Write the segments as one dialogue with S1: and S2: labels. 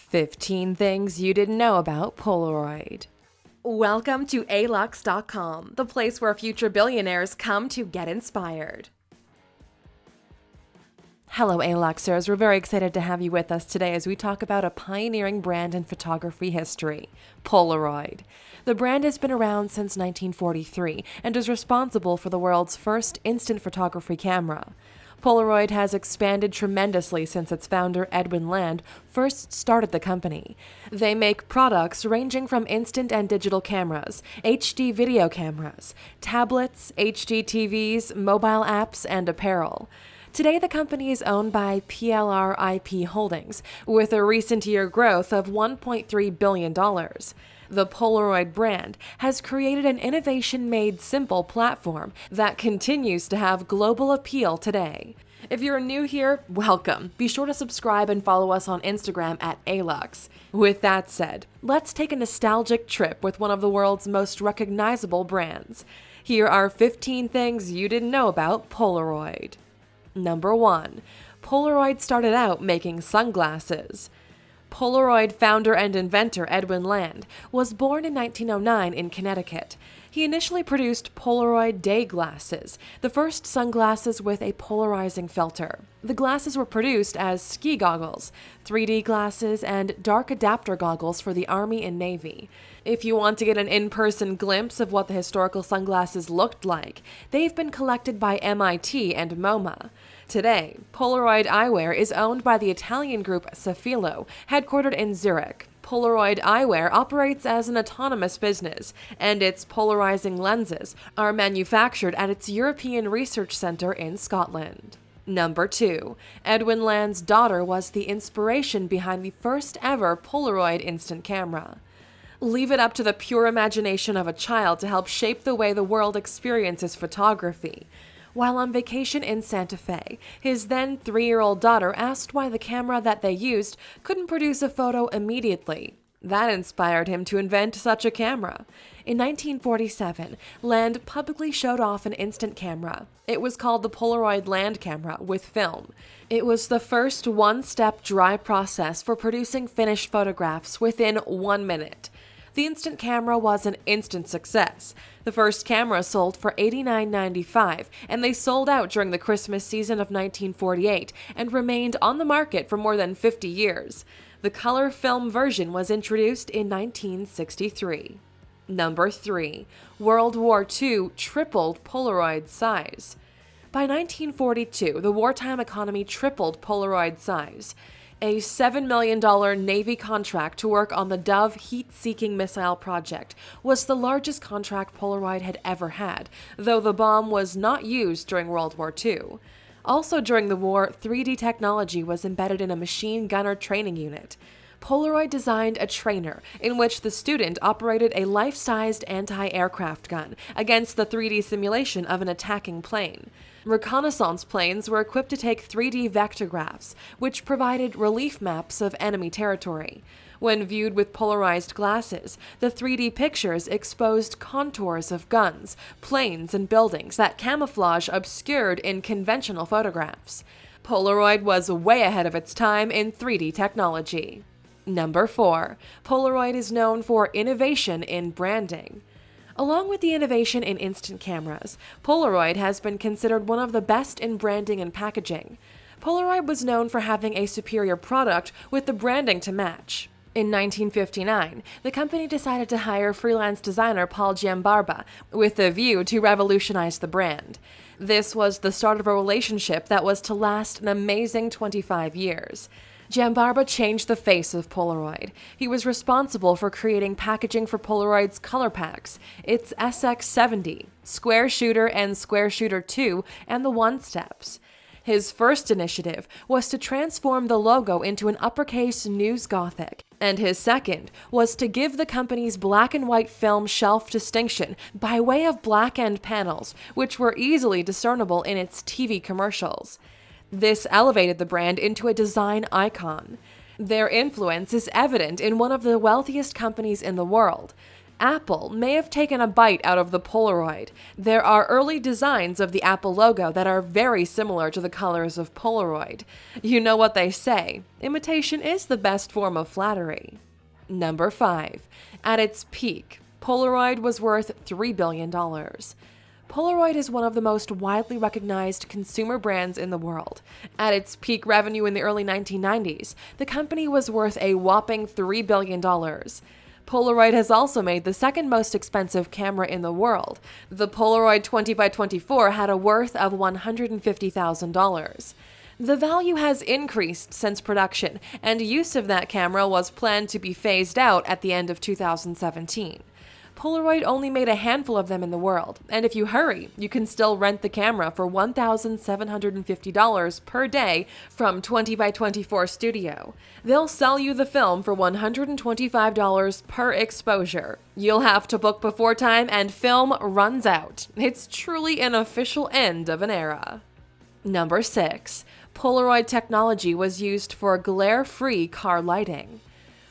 S1: 15 Things You Didn't Know About Polaroid. Welcome to Alux.com, the place where future billionaires come to get inspired. Hello Aluxers, we're very excited to have you with us today as we talk about a pioneering brand in photography history, Polaroid. The brand has been around since 1943 and is responsible for the world's first instant photography camera. Polaroid has expanded tremendously since its founder, Edwin Land, first started the company. They make products ranging from instant and digital cameras, HD video cameras, tablets, HD TVs, mobile apps, and apparel. Today, the company is owned by PLR IP Holdings, with a recent year growth of $1.3 billion. The Polaroid brand has created an innovation-made simple platform that continues to have global appeal today. If you're new here, welcome. Be sure to subscribe and follow us on Instagram at Alux. With that said, let's take a nostalgic trip with one of the world's most recognizable brands. Here are 15 things you didn't know about Polaroid. Number 1. Polaroid started out making sunglasses. Polaroid founder and inventor Edwin Land was born in 1909 in Connecticut. He initially produced Polaroid day glasses, the first sunglasses with a polarizing filter. The glasses were produced as ski goggles, 3D glasses, and dark adapter goggles for the Army and Navy. If you want to get an in-person glimpse of what the historical sunglasses looked like, they've been collected by MIT and MoMA. Today, Polaroid eyewear is owned by the Italian group Safilo, headquartered in Zurich. Polaroid eyewear operates as an autonomous business, and its polarizing lenses are manufactured at its European Research Center in Scotland. Number 2. Edwin Land's daughter was the inspiration behind the first ever Polaroid instant camera. Leave it up to the pure imagination of a child to help shape the way the world experiences photography. While on vacation in Santa Fe, his then 3-year-old daughter asked why the camera that they used couldn't produce a photo immediately. That inspired him to invent such a camera. In 1947, Land publicly showed off an instant camera. It was called the Polaroid Land camera with film. It was the first one-step dry process for producing finished photographs within 1 minute. The instant camera was an instant success. The first camera sold for $89.95, and they sold out during the Christmas season of 1948 and remained on the market for more than 50 years. The color film version was introduced in 1963. Number 3. World War II tripled Polaroid's size. By 1942, the wartime economy tripled Polaroid's size. A $7 million Navy contract to work on the Dove heat-seeking missile project was the largest contract Polaroid had ever had, though the bomb was not used during World War II. Also during the war, 3D technology was embedded in a machine gunner training unit. Polaroid designed a trainer in which the student operated a life-sized anti-aircraft gun against the 3D simulation of an attacking plane. Reconnaissance planes were equipped to take 3D vectographs, which provided relief maps of enemy territory. When viewed with polarized glasses, the 3D pictures exposed contours of guns, planes, and buildings that camouflage obscured in conventional photographs. Polaroid was way ahead of its time in 3D technology. Number 4. Polaroid is known for innovation in branding. Along with the innovation in instant cameras, Polaroid has been considered one of the best in branding and packaging. Polaroid was known for having a superior product with the branding to match. In 1959, the company decided to hire freelance designer Paul Giambarba with a view to revolutionize the brand. This was the start of a relationship that was to last an amazing 25 years. Giambarba changed the face of Polaroid. He was responsible for creating packaging for Polaroid's color packs, its SX70, Square Shooter and Square Shooter 2, and the One Steps. His first initiative was to transform the logo into an uppercase News Gothic, and his second was to give the company's black and white film shelf distinction by way of black end panels, which were easily discernible in its TV commercials. This elevated the brand into a design icon. Their influence is evident in one of the wealthiest companies in the world. Apple may have taken a bite out of the Polaroid. There are early designs of the Apple logo that are very similar to the colors of Polaroid. You know what they say, imitation is the best form of flattery. Number 5. At its peak, Polaroid was worth $3 billion. Polaroid is one of the most widely recognized consumer brands in the world. At its peak revenue in the early 1990s, the company was worth a whopping $3 billion. Polaroid has also made the second most expensive camera in the world. The Polaroid 20x24 had a worth of $150,000. The value has increased since production, and use of that camera was planned to be phased out at the end of 2017. Polaroid only made a handful of them in the world, and if you hurry, you can still rent the camera for $1,750 per day from 20x24 Studio. They'll sell you the film for $125 per exposure. You'll have to book before time and film runs out. It's truly an official end of an era. Number 6. Polaroid technology was used for glare-free car lighting.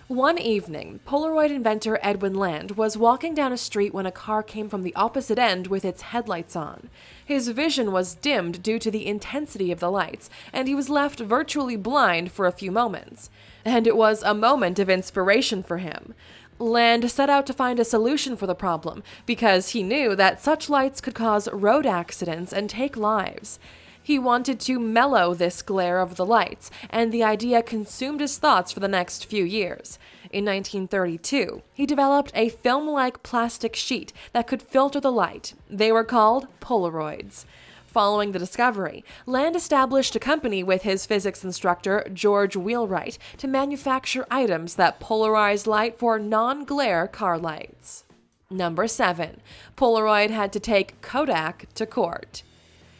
S1: One evening, Polaroid inventor Edwin Land was walking down a street when a car came from the opposite end with its headlights on. His vision was dimmed due to the intensity of the lights, and he was left virtually blind for a few moments. And it was a moment of inspiration for him. Land set out to find a solution for the problem because he knew that such lights could cause road accidents and take lives. He wanted to mellow this glare of the lights, and the idea consumed his thoughts for the next few years. In 1932, he developed a film-like plastic sheet that could filter the light. They were called Polaroids. Following the discovery, Land established a company with his physics instructor, George Wheelwright, to manufacture items that polarize light for non-glare car lights. Number 7. Polaroid had to take Kodak to court.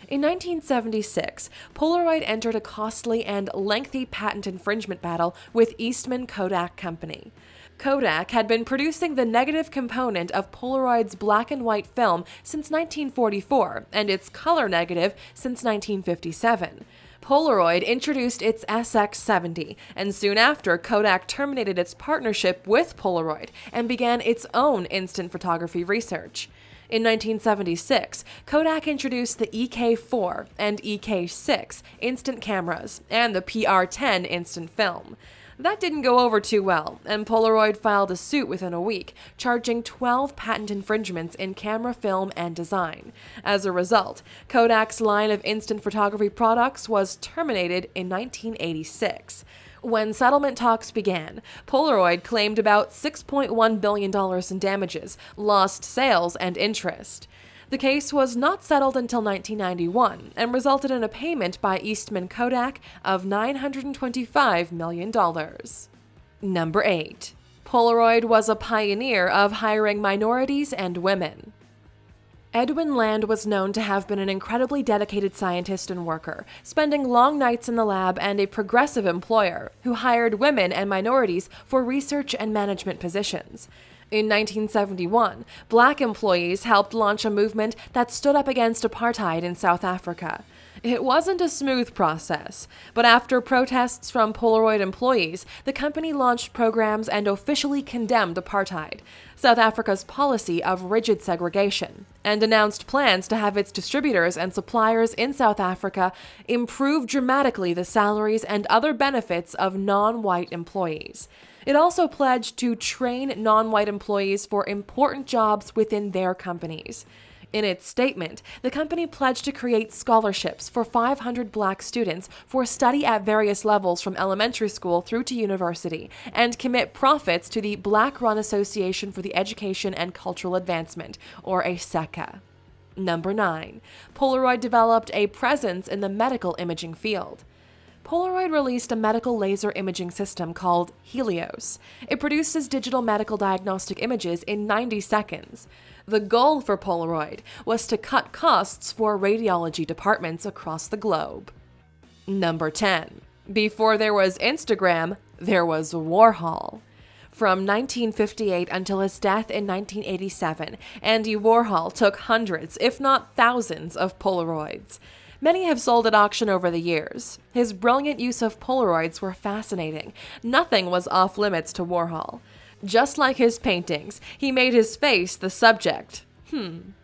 S1: In 1976, Polaroid entered a costly and lengthy patent infringement battle with Eastman Kodak Company. Kodak had been producing the negative component of Polaroid's black and white film since 1944 and its color negative since 1957. Polaroid introduced its SX70, and soon after, Kodak terminated its partnership with Polaroid and began its own instant photography research. In 1976, Kodak introduced the EK4 and EK6 instant cameras and the PR10 instant film. That didn't go over too well, and Polaroid filed a suit within a week, charging 12 patent infringements in camera, film, and design. As a result, Kodak's line of instant photography products was terminated in 1986. When settlement talks began, Polaroid claimed about $6.1 billion in damages, lost sales, and interest. The case was not settled until 1991 and resulted in a payment by Eastman Kodak of $925 million. Number 8. Polaroid was a pioneer of hiring minorities and women. Edwin Land was known to have been an incredibly dedicated scientist and worker, spending long nights in the lab, and a progressive employer who hired women and minorities for research and management positions. In 1971, Black employees helped launch a movement that stood up against apartheid in South Africa. It wasn't a smooth process, but after protests from Polaroid employees, the company launched programs and officially condemned apartheid, South Africa's policy of rigid segregation, and announced plans to have its distributors and suppliers in South Africa improve dramatically the salaries and other benefits of non-white employees. It also pledged to train non-white employees for important jobs within their companies. In its statement, the company pledged to create scholarships for 500 Black students for study at various levels from elementary school through to university, and commit profits to the Black-run Association for the Education and Cultural Advancement, or ASECA. Number 9. Polaroid developed a presence in the medical imaging field. Polaroid released a medical laser imaging system called Helios. It produces digital medical diagnostic images in 90 seconds. The goal for Polaroid was to cut costs for radiology departments across the globe. Number 10. Before there was Instagram, there was Warhol. From 1958 until his death in 1987, Andy Warhol took hundreds, if not thousands, of Polaroids. Many have sold at auction over the years. His brilliant use of Polaroids were fascinating. Nothing was off limits to Warhol. Just like his paintings, he made his face the subject.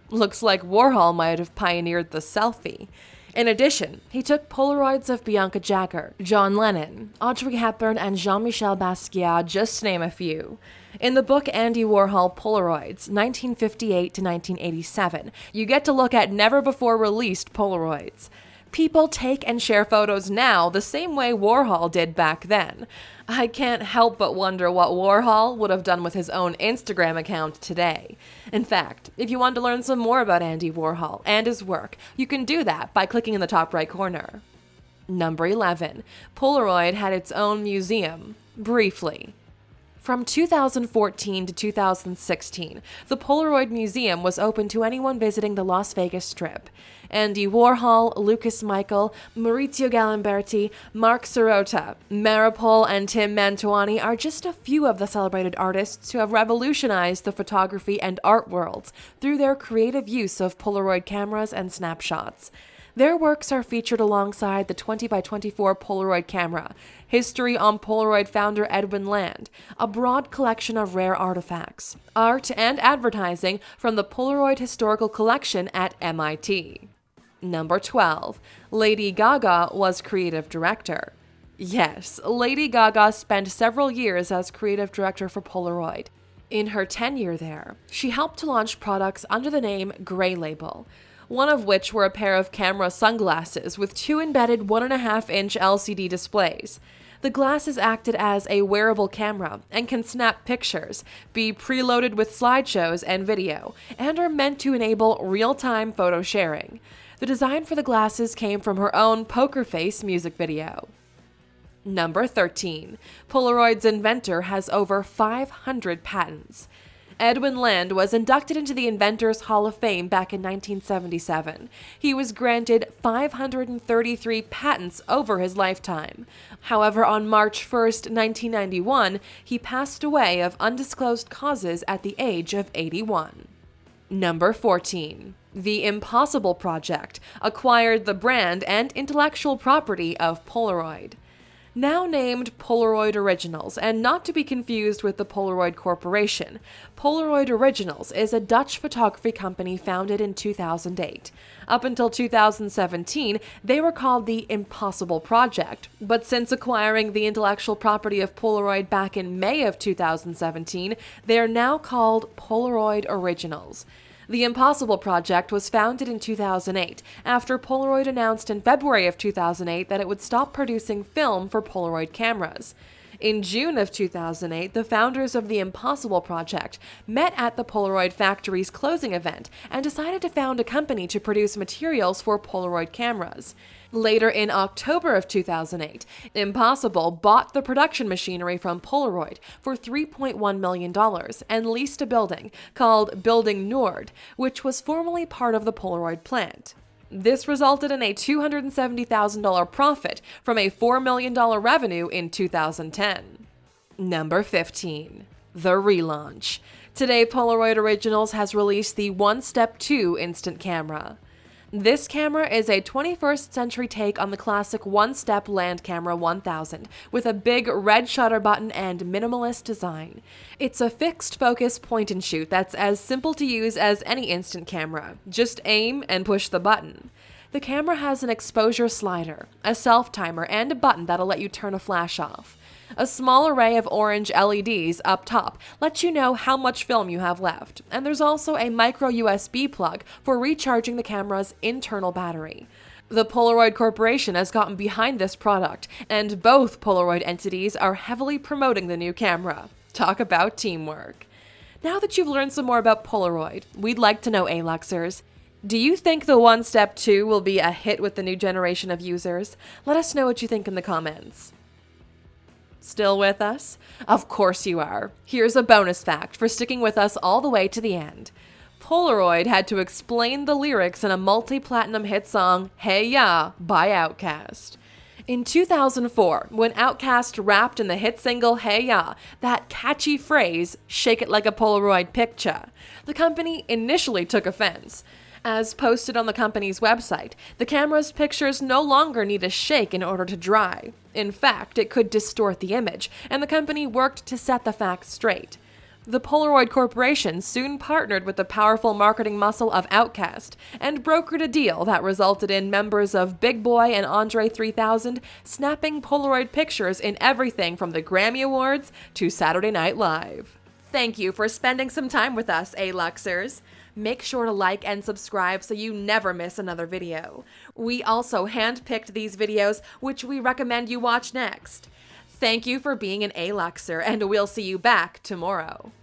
S1: Looks like Warhol might have pioneered the selfie. In addition, he took Polaroids of Bianca Jagger, John Lennon, Audrey Hepburn, and Jean-Michel Basquiat, just to name a few. In the book Andy Warhol Polaroids, 1958 to 1987, you get to look at never-before-released Polaroids. People take and share photos now the same way Warhol did back then. I can't help but wonder what Warhol would have done with his own Instagram account today. In fact, if you want to learn some more about Andy Warhol and his work, you can do that by clicking in the top right corner. Number 11. Polaroid had its own museum. Briefly. From 2014 to 2016, the Polaroid Museum was open to anyone visiting the Las Vegas Strip. Andy Warhol, Lucas Michael, Maurizio Galimberti, Mark Sirota, Maripol, and Tim Mantuani are just a few of the celebrated artists who have revolutionized the photography and art worlds through their creative use of Polaroid cameras and snapshots. Their works are featured alongside the 20x24 Polaroid camera, History on Polaroid founder Edwin Land, a broad collection of rare artifacts, art, and advertising from the Polaroid Historical Collection at MIT. Number 12. Lady Gaga was creative director. Yes, Lady Gaga spent several years as creative director for Polaroid. In her tenure there, she helped to launch products under the name Grey Label, one of which were a pair of camera sunglasses with two embedded 1.5-inch LCD displays. The glasses acted as a wearable camera and can snap pictures, be preloaded with slideshows and video, and are meant to enable real-time photo sharing. The design for the glasses came from her own Poker Face music video. Number 13. Polaroid's inventor has over 500 patents. Edwin Land was inducted into the Inventors Hall of Fame back in 1977. He was granted 533 patents over his lifetime. However, on March 1, 1991, he passed away of undisclosed causes at the age of 81. Number 14. The Impossible Project acquired the brand and intellectual property of Polaroid. Now named Polaroid Originals, and not to be confused with the Polaroid Corporation, Polaroid Originals is a Dutch photography company founded in 2008. Up until 2017, they were called the Impossible Project, but since acquiring the intellectual property of Polaroid back in May of 2017, they are now called Polaroid Originals. The Impossible Project was founded in 2008 after Polaroid announced in February of 2008 that it would stop producing film for Polaroid cameras. In June of 2008, the founders of the Impossible Project met at the Polaroid factory's closing event and decided to found a company to produce materials for Polaroid cameras. Later in October of 2008, Impossible bought the production machinery from Polaroid for $3.1 million and leased a building called Building Nord, which was formerly part of the Polaroid plant. This resulted in a $270,000 profit from a $4 million revenue in 2010. Number 15. The relaunch. Today, Polaroid Originals has released the One Step 2 instant camera. This camera is a 21st century take on the classic One Step Land Camera 1000 with a big red shutter button and minimalist design. It's a fixed focus point and shoot that's as simple to use as any instant camera. Just aim and push the button. The camera has an exposure slider, a self-timer, and a button that'll let you turn a flash off. A small array of orange LEDs up top lets you know how much film you have left, and there's also a micro USB plug for recharging the camera's internal battery. The Polaroid Corporation has gotten behind this product, and both Polaroid entities are heavily promoting the new camera. Talk about teamwork. Now that you've learned some more about Polaroid, we'd like to know, Aluxers, do you think the One Step 2 will be a hit with the new generation of users? Let us know what you think in the comments. Still with us? Of course you are. Here's a bonus fact for sticking with us all the way to the end. Polaroid had to explain the lyrics in a multi-platinum hit song, Hey Ya, by Outkast. In 2004, when Outkast rapped in the hit single Hey Ya, that catchy phrase, shake it like a Polaroid picture, the company initially took offense. As posted on the company's website, the camera's pictures no longer need a shake in order to dry. In fact, it could distort the image, and the company worked to set the facts straight. The Polaroid Corporation soon partnered with the powerful marketing muscle of Outkast and brokered a deal that resulted in members of Big Boy and Andre 3000 snapping Polaroid pictures in everything from the Grammy Awards to Saturday Night Live. Thank you for spending some time with us, A-Luxers. Make sure to like and subscribe so you never miss another video. We also handpicked these videos, which we recommend you watch next. Thank you for being an A-Luxer, and we'll see you back tomorrow.